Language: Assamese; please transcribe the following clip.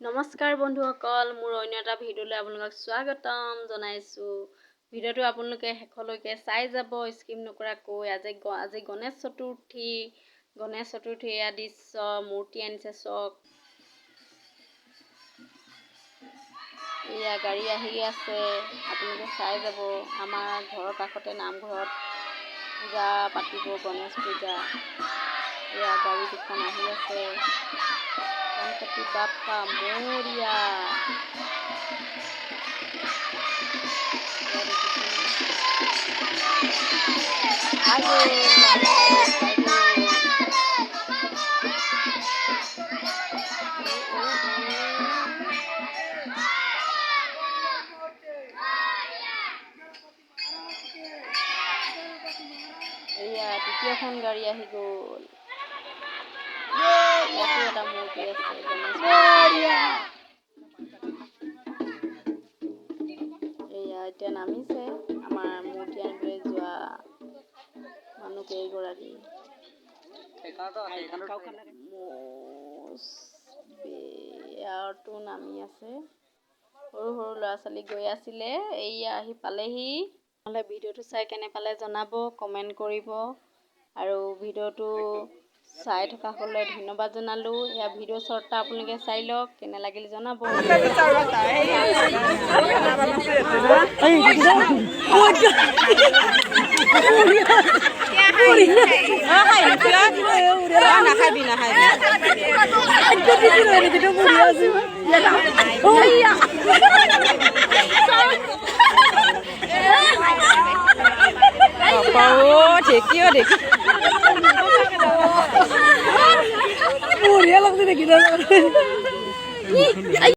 নমস্কাৰ বন্ধুসকল, মোৰ অন্য এটা ভিডিঅ'লৈ আপোনালোকক স্বাগতম জনাইছোঁ। ভিডিঅ'টো আপোনালোকে শেষলৈকে চাই যাব, স্কিপ নকৰাকৈ। আজি গণেশ চতুৰ্থী। এয়া দৃশ্য মূৰ্তি আনিছে চক। এয়া গাড়ী আহি আছে, আপোনালোকে চাই যাব। আমাৰ ঘৰৰ কাষতে নামঘৰত পূজা পাতিব, গণেশ পূজা। এয়া গাড়ী দুখন আহি আছে। গণপতি বাপ্পা মোৰিয়া। এয়া দ্বিতীয়খন গাড়ী আহি গ'ল। ইয়াতো এটা মূৰ্তি আছে, এয়া এতিয়া নামিছে আমাৰ মূৰ্তি আনিবলৈ যোৱা মানুহ কেইগৰাকী। ইয়াতো নামি আছে, সৰু সৰু ল'ৰা ছোৱালী গৈ আছিলে, এয়া আহি পালেহি। নহ'লে ভিডিঅ'টো চাই কেনে পালে জনাব, কমেণ্ট কৰিব। আৰু ভিডিঅ'টো চাই থকা সকলে ধন্যবাদ জনালোঁ। এয়া ভিডিঅ' শ্বৰ্টটা আপোনালোকে চাই লওক, কেনে লাগিল জনাব। দেখি